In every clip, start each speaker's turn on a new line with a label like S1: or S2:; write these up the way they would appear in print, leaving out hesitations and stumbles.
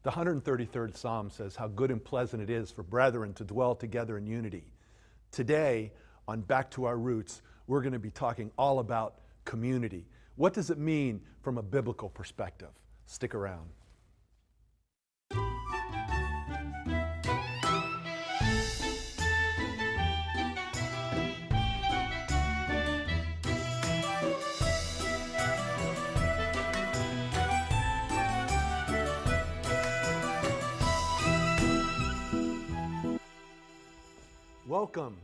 S1: The 133rd Psalm says how good and pleasant it is for brethren to dwell together in unity. Today, on Back to Our Roots, we're going to be talking all about community. What does it mean from a biblical perspective? Stick around. Welcome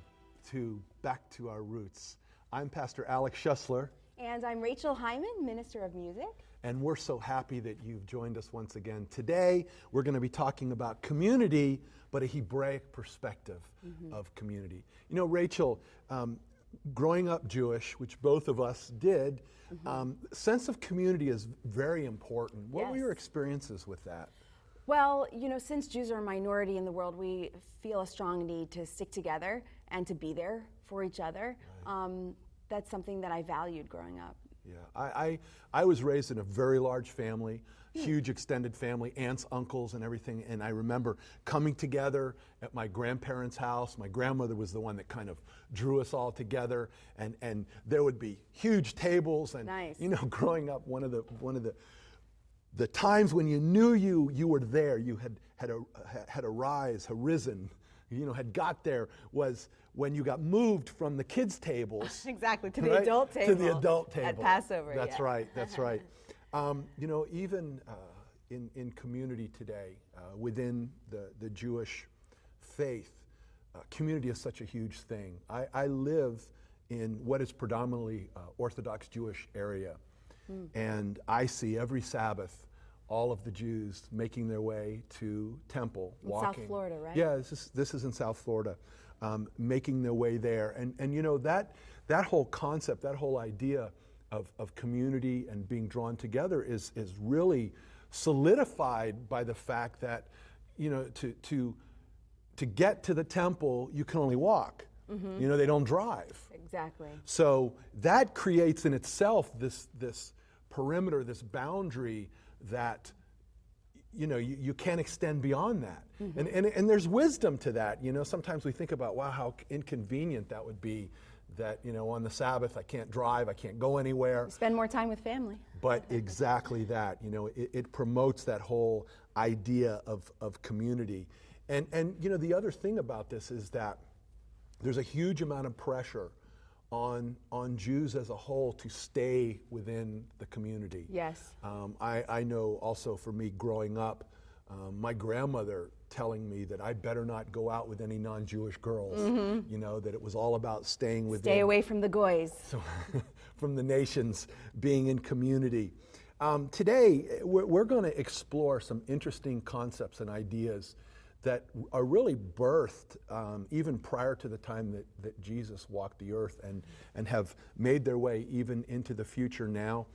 S1: to Back to Our Roots. I'm Pastor Alex Schussler.
S2: And I'm Rachel Hyman, Minister of Music.
S1: And we're so happy that you've joined us once again. Today, we're going to be talking about community, but a Hebraic perspective of community. You know, Rachel, growing up Jewish, which both of us did, sense of community is very important. What were your experiences with that?
S2: Well, you know, since Jews are a minority in the world, we feel a strong need to stick together and to be there for each other. Right. That's something that I valued growing up.
S1: Yeah, I was raised in a very large family, huge extended family, aunts, uncles, and everything. And I remember coming together at my grandparents' house. My grandmother was the one that kind of drew us all together, and there would be huge tables. And you know, growing up, one of the times when you knew you were there, you had arisen, you know, had got there, was when you got moved from the kids' tables.
S2: Exactly, to the adult table.
S1: To the adult table.
S2: At Passover,
S1: That's right, that's right. You know, even in community today, within the Jewish faith, community is such a huge thing. I live in what is predominantly Orthodox Jewish area. And I see every Sabbath all of the Jews making their way to temple, walking.
S2: South Florida, right?
S1: Yeah, this is in South Florida, making their way there. And you know, that whole concept, that whole idea of community and being drawn together is really solidified by the fact that, you know, to get to the temple, you can only walk. You know, they don't drive.
S2: Exactly.
S1: So that creates in itself this perimeter, this boundary that, you know, you can't extend beyond that. And there's wisdom to that. You know, sometimes we think about, wow, how inconvenient that would be that, you know, on the Sabbath I can't drive, I can't go anywhere.
S2: Spend more time with family.
S1: But exactly that, you know, it promotes that whole idea of community. And you know, the other thing about this is that there's a huge amount of pressure on Jews as a whole to stay within the community.
S2: Yes.
S1: I know also for me growing up, my grandmother telling me that I better not go out with any non-Jewish girls, you know, that it was all about staying within.
S2: Stay away from the goys.
S1: So, from the nations, being in community. Today, we're going to explore some interesting concepts and ideas that are really birthed even prior to the time that Jesus walked the earth and have made their way even into the future now.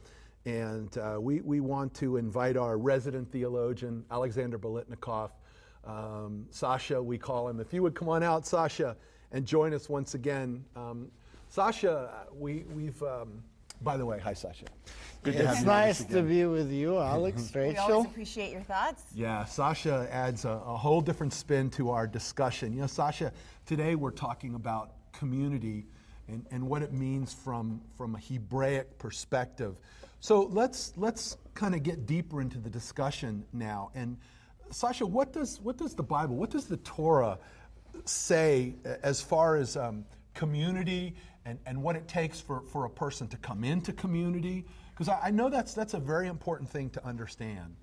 S1: And we want to invite our resident theologian, Alexander Bolitnikov, Sasha, we call him. If you would come on out, Sasha, and join us once again. Sasha, we've... by the way, hi, Sasha.
S3: Good to have you. It's nice to be with you, Alex, Rachel.
S2: We always appreciate your thoughts.
S1: Yeah, Sasha adds a whole different spin to our discussion. You know, Sasha, today we're talking about community and what it means from a Hebraic perspective. So let's kind of get deeper into the discussion now. And Sasha, what does the Bible, what does the Torah say as far as community and what it takes for a person to come into community? Because I know that's a very important thing to understand.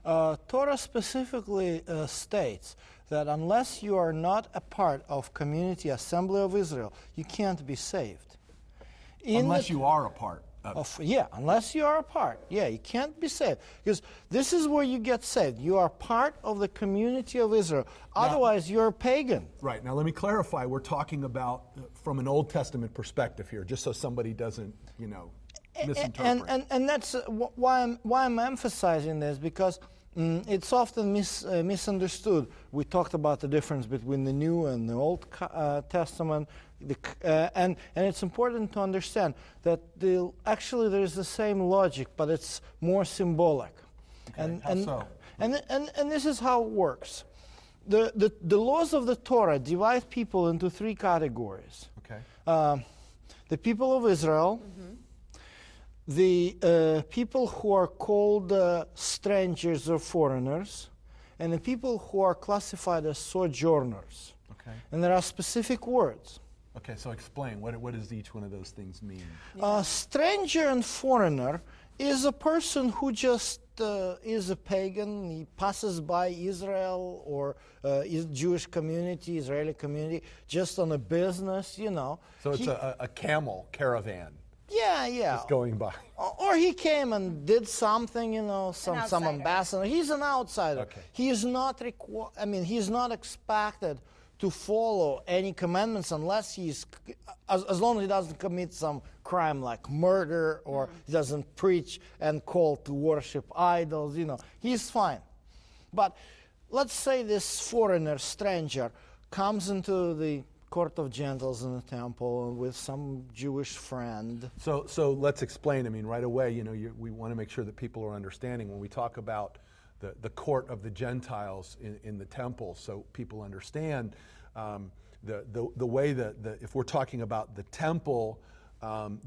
S3: Torah specifically states that unless you are not a part of community assembly of Israel, you can't be saved.
S1: Unless you are a part.
S3: Unless you are a part. Yeah, you can't be saved. Because this is where you get saved. You are part of the community of Israel. Otherwise, you're a pagan.
S1: Right. Now, let me clarify. We're talking about from an Old Testament perspective here, just so somebody doesn't, you know, misinterpret.
S3: And that's why I'm emphasizing this, because it's often misunderstood. We talked about the difference between the New and the Old Testament. And it's important to understand that actually there is the same logic, but it's more symbolic.
S1: Okay, how so?
S3: And this is how it works. The laws of the Torah divide people into three categories.
S1: Okay.
S3: The people of Israel, the people who are called strangers or foreigners, and the people who are classified as sojourners.
S1: Okay.
S3: And there are specific words.
S1: Okay, so explain. What does each one of those things mean?
S3: Stranger and foreigner is a person who just is a pagan. He passes by Israel or Jewish community, Israeli community, just on a business, you know.
S1: So it's a camel caravan.
S3: Yeah.
S1: Just going by.
S3: Or he came and did something, you know, some ambassador. He's an outsider.
S1: Okay.
S3: He is not he's not expected to follow any commandments unless he's, as long as he doesn't commit some crime like murder or he doesn't preach and call to worship idols, you know, he's fine. But let's say this foreigner, stranger, comes into the court of gentiles in the temple with some Jewish friend.
S1: So let's explain. I mean, right away, you know, we want to make sure that people are understanding when we talk about the court of the Gentiles in the temple, so people understand the way that if we're talking about the temple,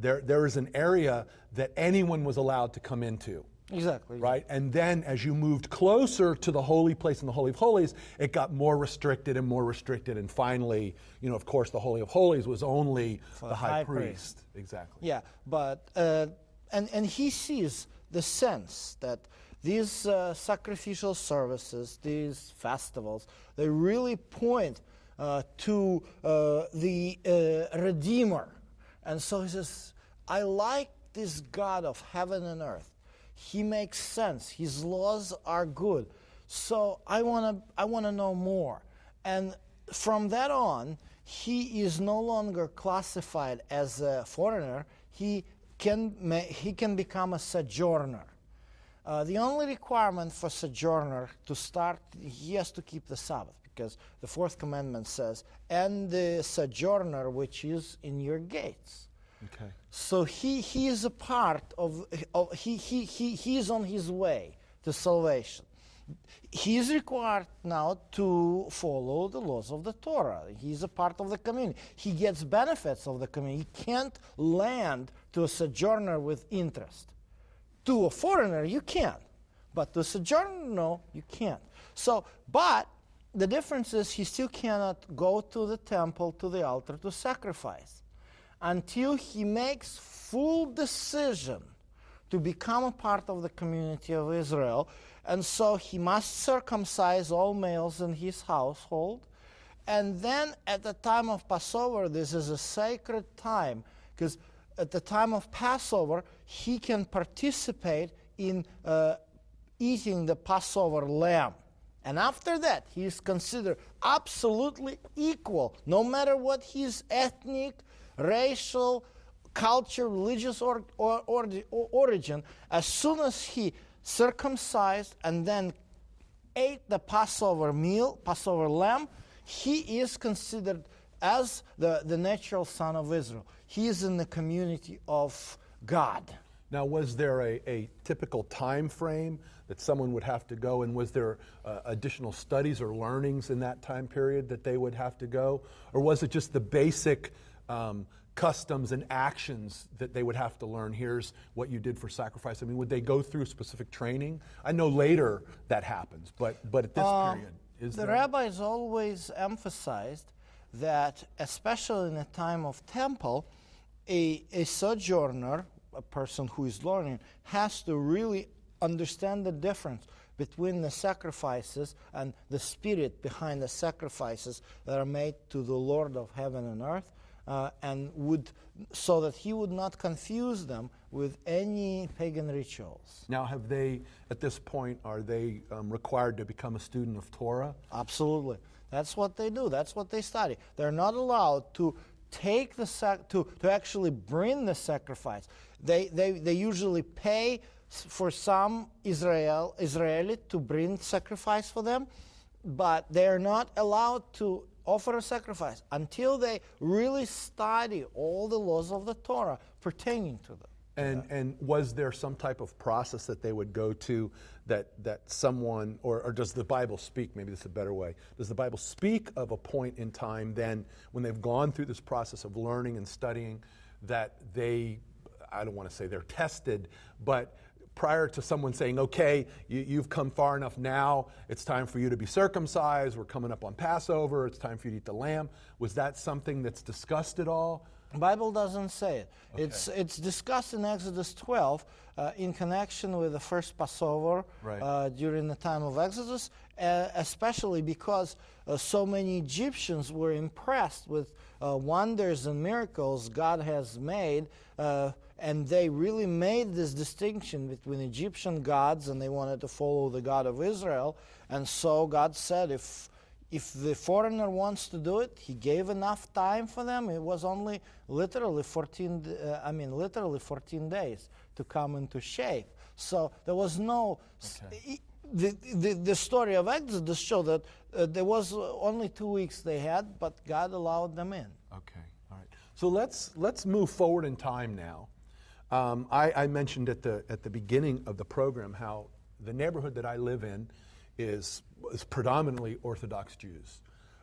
S1: there is an area that anyone was allowed to come into.
S3: Exactly.
S1: Right? And then as you moved closer to the holy place and the Holy of Holies, it got more restricted, and finally, you know, of course, the Holy of Holies was only
S3: For
S1: the high priest. Exactly.
S3: Yeah, but and he sees the sense that these sacrificial services, these festivals, they really point to the Redeemer. And so he says, I like this God of heaven and earth. He makes sense. His laws are good. So I want to know more. And from that on, he is no longer classified as a foreigner. He can become a sojourner. The only requirement for sojourner to start, he has to keep the Sabbath, because the fourth commandment says, and the sojourner which is in your gates.
S1: Okay.
S3: So he is a part of he is on his way to salvation. He is required now to follow the laws of the Torah. He is a part of the community. He gets benefits of the community. He can't lend to a sojourner with interest. To a foreigner, you can. But to a sojourner, no, you can't. So, but the difference is he still cannot go to the temple, to the altar, to sacrifice until he makes full decision to become a part of the community of Israel. And so he must circumcise all males in his household. And then at the time of Passover, this is a sacred time, because at the time of Passover, he can participate in eating the Passover lamb. And after that, he is considered absolutely equal, no matter what his ethnic, racial, culture, religious origin. As soon as he circumcised and then ate the Passover meal, Passover lamb, he is considered as the natural son of Israel. He is in the community of God.
S1: Now, was there a typical time frame that someone would have to go, and was there additional studies or learnings in that time period that they would have to go? Or was it just the basic customs and actions that they would have to learn? Here's what you did for sacrifice. I mean, would they go through specific training? I know later that happens, but at this period, is
S3: the
S1: there?
S3: rabbis always emphasized that, especially in the time of temple, a sojourner, a person who is learning, has to really understand the difference between the sacrifices and the spirit behind the sacrifices that are made to the Lord of heaven and earth, so that he would not confuse them with any pagan rituals.
S1: Now, have they, at this point, are they required to become a student of Torah?
S3: Absolutely. That's what they do. That's what they study. They're not allowed to take to actually bring the sacrifice. They usually pay for some Israeli to bring sacrifice for them, but they're not allowed to offer a sacrifice until they really study all the laws of the Torah pertaining to them.
S1: And was there some type of process that they would go to that someone, or does the Bible speak, maybe this is a better way, does the Bible speak of a point in time then when they've gone through this process of learning and studying that they, I don't want to say they're tested, but prior to someone saying, okay, you've come far enough now, it's time for you to be circumcised, we're coming up on Passover, it's time for you to eat the lamb, was that something that's discussed at all?
S3: The Bible doesn't say it.
S1: Okay.
S3: It's discussed in Exodus 12 in connection with the first Passover during the time of Exodus, especially because so many Egyptians were impressed with wonders and miracles God has made, and they really made this distinction between Egyptian gods, and they wanted to follow the God of Israel. And so God said, if the foreigner wants to do it, he gave enough time for them. It was only literally 14 days to come into shape. So there was no...
S1: Okay.
S3: The story of Exodus showed that there was only 2 weeks they had, but God allowed them in.
S1: Okay, all right. So let's move forward in time now. I mentioned at the beginning of the program how the neighborhood that I live in is predominantly Orthodox Jews.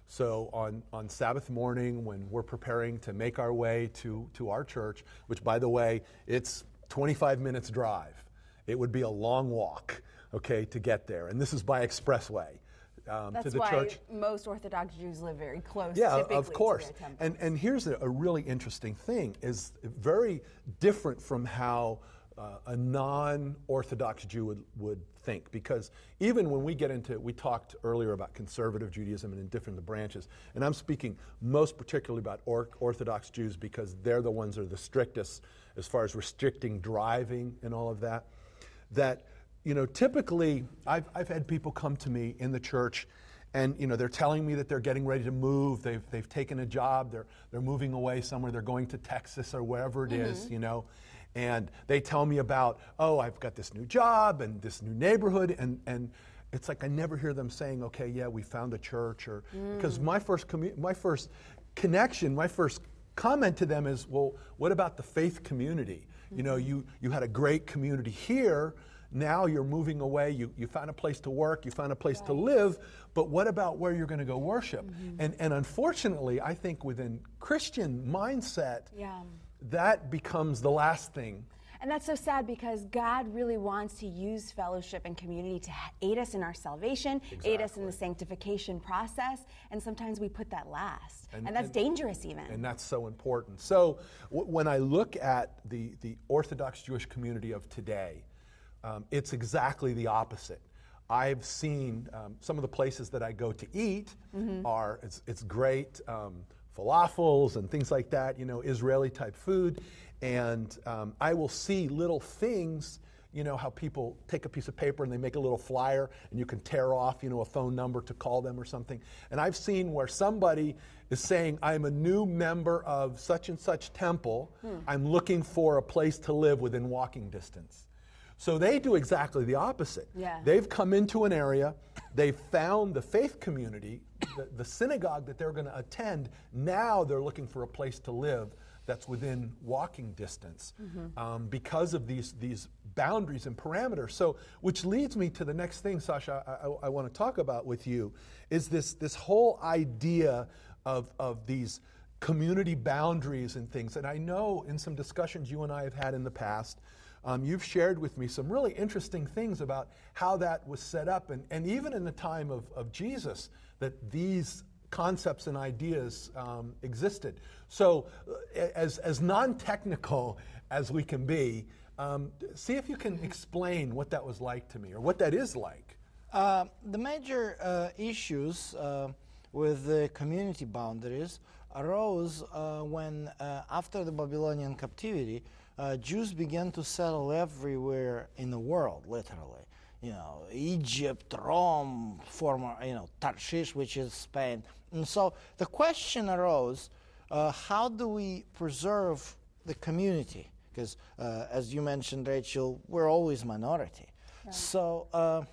S1: So on Sabbath morning, when we're preparing to make our way to our church, which, by the way, it's 25 minutes drive. It would be a long walk, okay, to get there. And this is by expressway
S2: That's
S1: to the
S2: why
S1: church.
S2: most Orthodox Jews live very close,
S1: Yeah,
S2: typically,
S1: of course.
S2: to their temples.
S1: And here's a really interesting thing, is very different from how a non-Orthodox Jew would think. Because even when we get into, we talked earlier about conservative Judaism and in different branches, and I'm speaking most particularly about Orthodox Jews because they're the ones that are the strictest as far as restricting driving and all of that. That, typically I've had people come to me in the church and, they're telling me that they're getting ready to move. They've taken a job. They're moving away somewhere. They're going to Texas or wherever it is, And they tell me about, oh, I've got this new job and this new neighborhood. And it's like I never hear them saying, okay, yeah, we found a church. Or because my first connection, my first comment to them is, well, what about the faith community? You had a great community here. Now you're moving away. You found a place to work. You found a place to live. But what about where you're going to go worship? And unfortunately, I think within Christian mindset, that becomes the last thing.
S2: And that's so sad because God really wants to use fellowship and community to aid us in our salvation, aid us in the sanctification process, and sometimes we put that last. And that's dangerous even.
S1: And that's so important. So when I look at the Orthodox Jewish community of today, it's exactly the opposite. I've seen some of the places that I go to eat are, it's great, falafels and things like that, Israeli type food. And I will see little things, how people take a piece of paper and they make a little flyer and you can tear off, a phone number to call them or something. And I've seen where somebody is saying, I'm a new member of such and such temple. I'm looking for a place to live within walking distance. So they do exactly the opposite.
S2: Yeah.
S1: They've come into an area, they've found the faith community, the synagogue that they're going to attend. Now they're looking for a place to live that's within walking distance because of these boundaries and parameters. So, which leads me to the next thing, Sasha, I want to talk about with you, is this whole idea of these community boundaries and things. And I know in some discussions you and I have had in the past, you've shared with me some really interesting things about how that was set up, and even in the time of Jesus, that these concepts and ideas existed. So as non-technical as we can be, see if you can explain what that was like to me, or what that is like.
S3: The major issues with the community boundaries arose when, after the Babylonian captivity, Jews began to settle everywhere in the world, literally. Egypt, Rome, former, Tarshish, which is Spain. And so the question arose, how do we preserve the community? Because, as you mentioned, Rachel, we're always minority. Right. So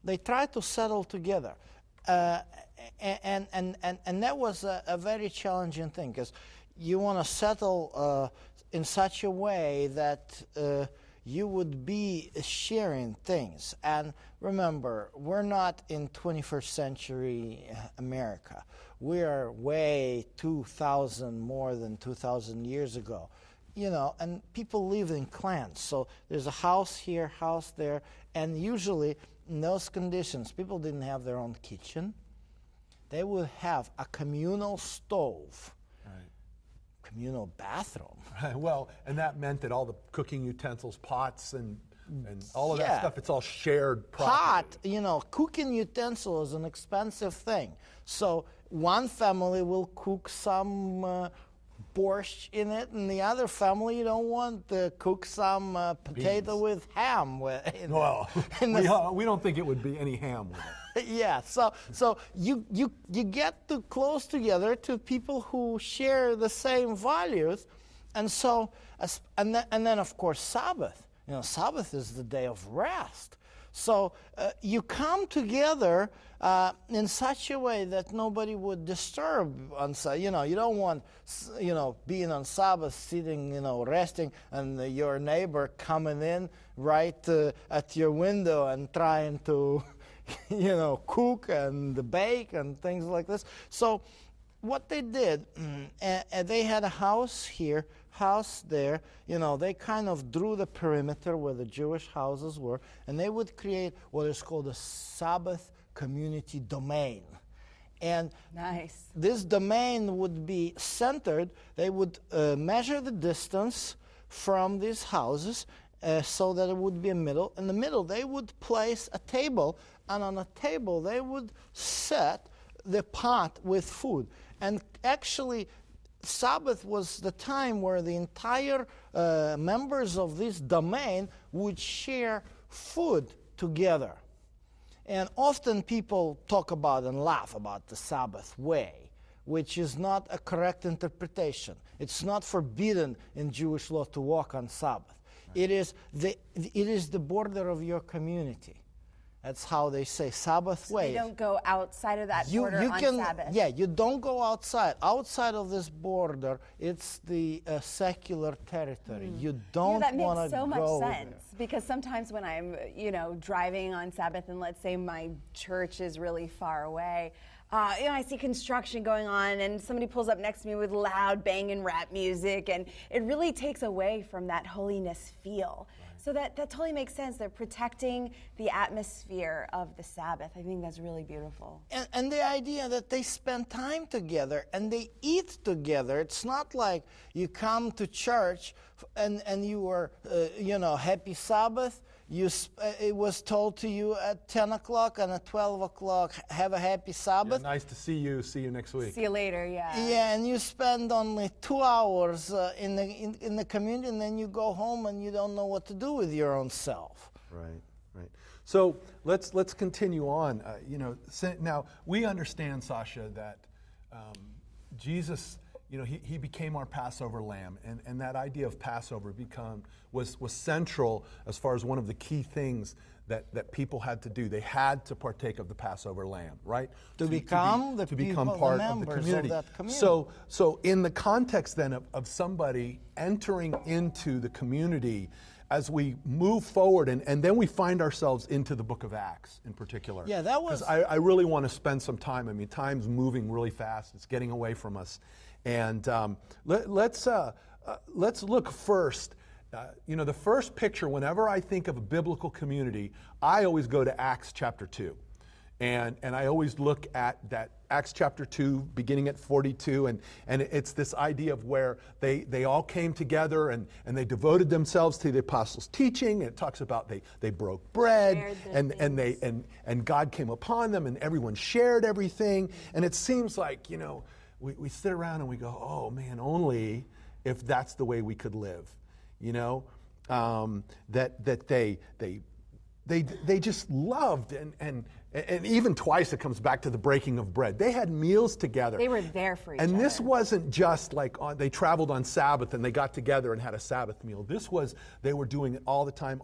S3: they tried to settle together. And that was a very challenging thing, because you want to settle in such a way that you would be sharing things. And remember, we're not in 21st century America. We are way more than 2,000 years ago. You know, and people live in clans. So there's a house here, house there, and usually in those conditions, people didn't have their own kitchen. They would have a communal stove, communal bathroom.
S1: Well, and that meant that all the cooking utensils, pots, and all of that stuff, it's all shared property.
S3: Pot, you know, cooking utensil is an expensive thing. So one family will cook some borscht in it, and the other family, you don't want to cook some potato with ham.
S1: Well, we don't think it would be any ham with it.
S3: Yeah, so you get too close together to people who share the same values, and so and then of course Sabbath. You know, Sabbath is the day of rest. So you come together in such a way that nobody would disturb on Sabbath. You know, you don't want, you know, being on Sabbath, sitting, you know, resting, and your neighbor coming in right at your window and trying to, you know, cook and bake and things like this. So what they did, they had a house here, house there. You know, they kind of drew the perimeter where the Jewish houses were, and they would create what is called a Sabbath community domain. And
S2: nice.
S3: This domain would be centered. They would measure the distance from these houses so that it would be a middle. In the middle, they would place a table, and on a table, they would set the pot with food. And actually, Sabbath was the time where the entire members of this domain would share food together. And often people talk about and laugh about the Sabbath way, which is not a correct interpretation. It's not forbidden in Jewish law to walk on Sabbath. Right. It is the border of your community. That's how they say Sabbath way.
S2: They don't go outside of that border on Sabbath.
S3: Yeah, you don't go outside. Outside of this border, it's the secular territory. You don't want to go
S2: That makes so much sense
S3: there.
S2: because sometimes when I'm, you know, driving on Sabbath, and let's say my church is really far away, you know, I see construction going on, and somebody pulls up next to me with loud banging rap music, and it really takes away from that holiness feel. So that totally makes sense. They're protecting the atmosphere of the Sabbath. I think that's really beautiful.
S3: And the idea that they spend time together and they eat together. It's not like you come to church and you are, you know, happy Sabbath. It was told to you at 10 o'clock and at 12 o'clock, have a happy Sabbath.
S1: Yeah, nice to see you. See you next week.
S2: See you later, yeah.
S3: Yeah, and you spend only 2 hours in the community, and then you go home and you don't know what to do with your own self.
S1: Right. So let's continue on. You know, now we understand, Sasha, that Jesus, you know, he became our Passover lamb, and that idea of Passover was central as far as one of the key things that people had to do. They had to partake of the Passover lamb, right?
S3: To become
S1: part of the community.
S3: Of that community.
S1: So in the context then of somebody entering into the community, as we move forward, and then we find ourselves into the book of Acts in particular.
S3: Yeah, that was...
S1: Because I really want to spend some time. I mean, time's moving really fast. It's getting away from us. And let's look first. You know, the first picture, whenever I think of a biblical community, I always go to Acts chapter 2. And I always look at that Acts chapter 2, beginning at 42, and it's this idea of where they all came together and they devoted themselves to the apostles' teaching. It talks about they broke bread and God came upon them and everyone shared everything. And it seems like, you know, we sit around and we go, oh man, only if that's the way we could live, you know, that they just loved and even twice it comes back to the breaking of bread. They had meals together.
S2: They were there for each other.
S1: And this wasn't just like they traveled on Sabbath and they got together and had a Sabbath meal. This was, they were doing it all the time.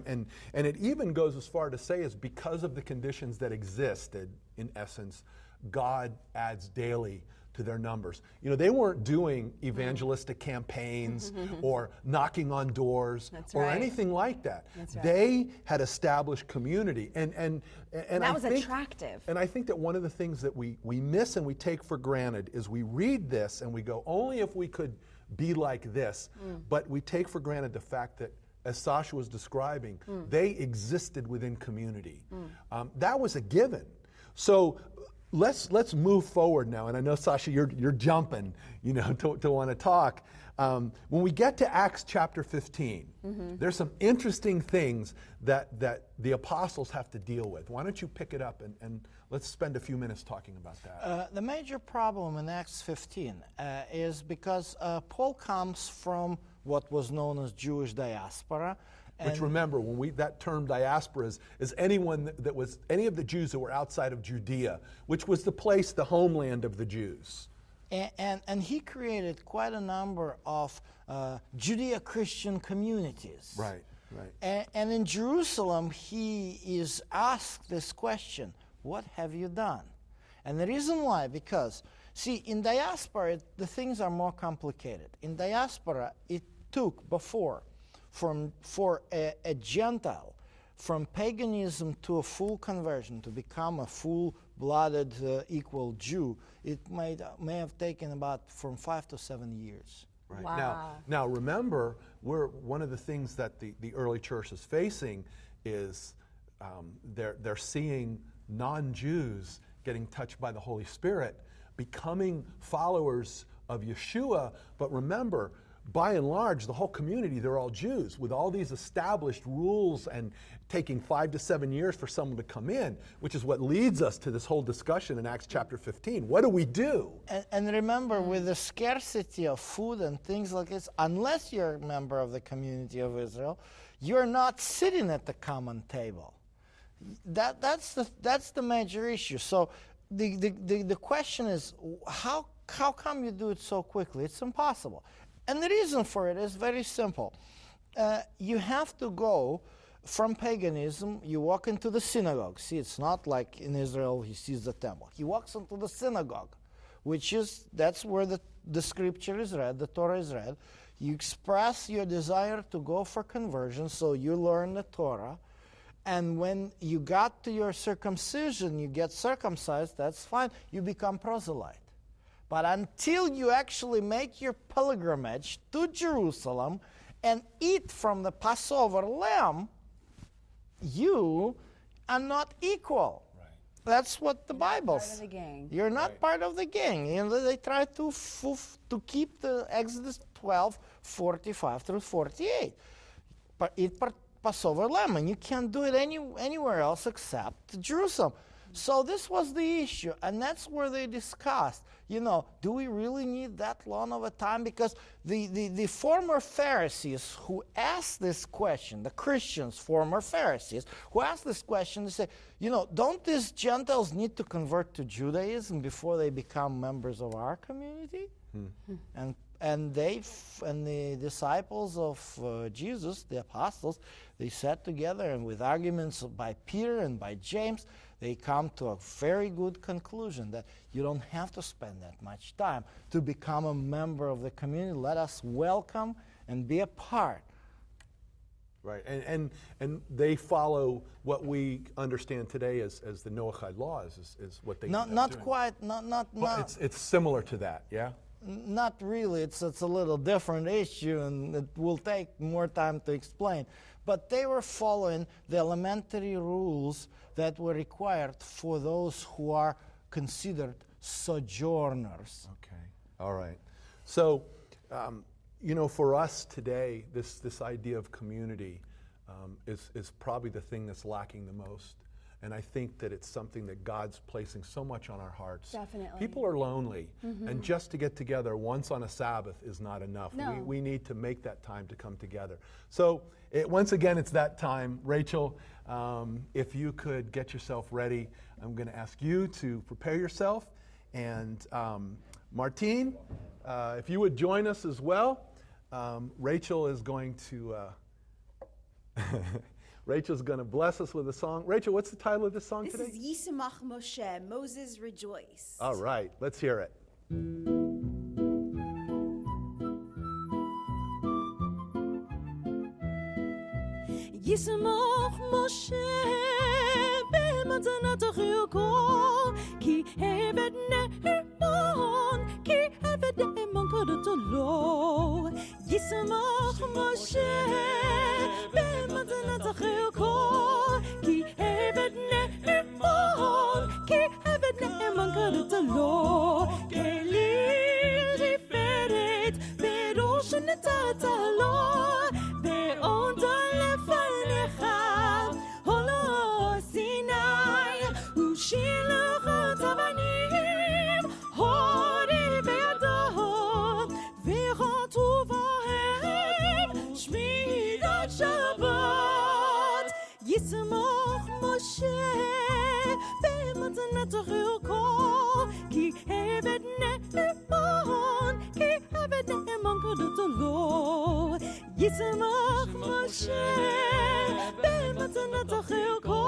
S1: And it even goes as far to say is because of the conditions that existed, in essence, God adds daily to their numbers. You know, they weren't doing evangelistic campaigns or knocking on doors or anything like that. They had established community, and
S2: that was attractive.
S1: And I think that one of the things that we miss and we take for granted is we read this and we go, only if we could be like this, but we take for granted the fact that, as Sasha was describing, they existed within community. That was a given. So let's move forward now. And I know, Sasha, you're jumping, you know, to want to talk. When we get to Acts chapter 15, there's some interesting things that the apostles have to deal with. Why don't you pick it up and let's spend a few minutes talking about that.
S3: The major problem in Acts 15 is because Paul comes from what was known as Jewish diaspora.
S1: Which, remember, that term diaspora is anyone that was any of the Jews that were outside of Judea, which was the homeland of the Jews.
S3: And he created quite a number of Judeo-Christian communities.
S1: Right.
S3: And in Jerusalem, he is asked this question, what have you done? And the reason why, because, see, in diaspora, the things are more complicated. In diaspora, it took before, for a Gentile, from paganism to a full conversion, to become a full-blooded, equal Jew, it may have taken about from 5 to 7 years.
S1: Right.
S2: Wow.
S1: Now remember, one of the things that the early church is facing is they're seeing non-Jews getting touched by the Holy Spirit, becoming followers of Yeshua. But remember, by and large, the whole community, they're all Jews, with all these established rules and taking 5 to 7 years for someone to come in, which is what leads us to this whole discussion in Acts chapter 15. What do we do?
S3: And remember, with the scarcity of food and things like this, unless you're a member of the community of Israel, you're not sitting at the common table. That's the major issue. So the question is, how come you do it so quickly? It's impossible. And the reason for it is very simple. You have to go from paganism, you walk into the synagogue. See, it's not like in Israel he sees the temple. He walks into the synagogue, that's where the scripture is read, the Torah is read. You express your desire to go for conversion, so you learn the Torah. And when you got to your circumcision, you get circumcised, that's fine, you become proselyte. But until you actually make your pilgrimage to Jerusalem and eat from the Passover lamb, you are not equal. Right. That's what the Bible says. You're not part of the gang. You know, they try to keep the Exodus 12:45 through 48. But eat Passover lamb, and you can't do it anywhere else except Jerusalem. So this was the issue, and that's where they discussed, you know, do we really need that long of a time? Because the former Pharisees who asked this question, the Christians, former Pharisees, who asked this question, they say, you know, don't these Gentiles need to convert to Judaism before they become members of our community? And the disciples of Jesus, the apostles, they sat together, and with arguments by Peter and by James, they come to a very good conclusion that you don't have to spend that much time to become a member of the community. Let us welcome and be a part.
S1: Right, and they follow what we understand today as the Noahide laws, is what they
S3: not quite.
S1: It's similar to that, yeah.
S3: Not really. It's a little different issue, and it will take more time to explain. But they were following the elementary rules that were required for those who are considered sojourners.
S1: Okay. All right. So, you know, for us today, this idea of community is probably the thing that's lacking the most. And I think that it's something that God's placing so much on our hearts.
S2: Definitely.
S1: People are lonely, and just to get together once on a Sabbath is not enough.
S2: No.
S1: We need to make that time to come together. So once again, it's that time. Rachel, if you could get yourself ready, I'm going to ask you to prepare yourself. And Martine, if you would join us as well. Rachel is going to... Rachel's going to bless us with a song. Rachel, what's the title of this song today?
S4: This is Yisamach Moshe, Moses Rejoice.
S1: All right, let's hear it.
S4: ישמח משה במתנת חלקו כי עבד נאמן כי עבד נאמן קראת לו ישמח משה במתנת חלקו כי עבד נאמן כי עבד נאמן קראת לו כליל תפארת בראש נתת לו ועוד שילחת אבנים הורי בידו וכתוב בהם שמירת שבת ישמח משה במתנת חלקו כי עבד נאמן כי עבד נאמן קראת לו ישמח משה במתנת חלקו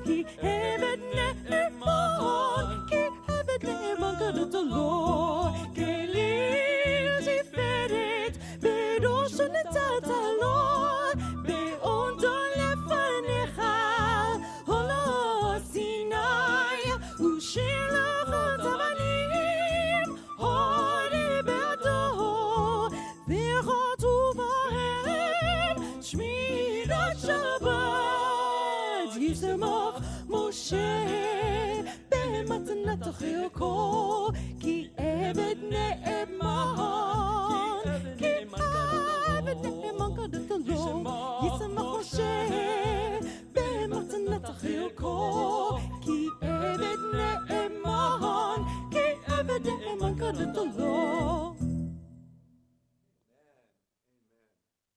S4: כי עבד נאמן כי עבד נאמן קראת לו כליל תפארת בראש נתת לו בעודו לפניך עולה סיני ושילחת אבנים הורי בידו וכתוב בהם שמירת שבת ישמח משה במתנת חלקו כי עבד נאמן כי עבד נאמן קראת לו ישמח משה במתנת חלקו כי עבד נאמן כי עבד נאמן קראת לו.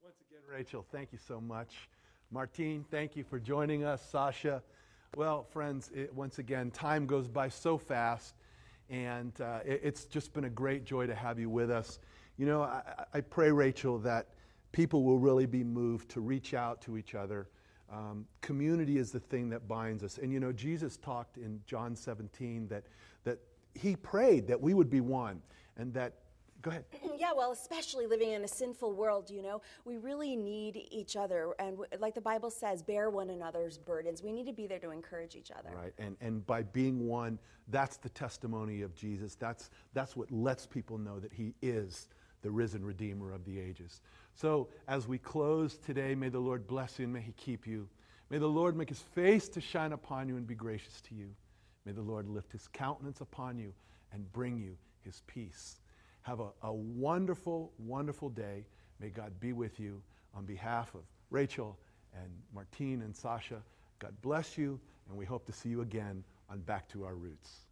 S1: Once again, Rachel, thank you so much. Martine, thank you for joining us. Sasha. Well, friends, once again, time goes by so fast, and it's just been a great joy to have you with us. You know, I pray, Rachel, that people will really be moved to reach out to each other. Community is the thing that binds us. And you know, Jesus talked in John 17 that he prayed that we would be one, and that go ahead.
S2: Yeah, well, especially living in a sinful world, you know, we really need each other. And like the Bible says, bear one another's burdens. We need to be there to encourage each other.
S1: Right, and by being one, that's the testimony of Jesus. That's what lets people know that he is the risen Redeemer of the ages. So as we close today, may the Lord bless you and may he keep you. May the Lord make his face to shine upon you and be gracious to you. May the Lord lift his countenance upon you and bring you his peace. Have a wonderful, wonderful day. May God be with you. On behalf of Rachel and Martine and Sasha, God bless you, and we hope to see you again on Back to Our Roots.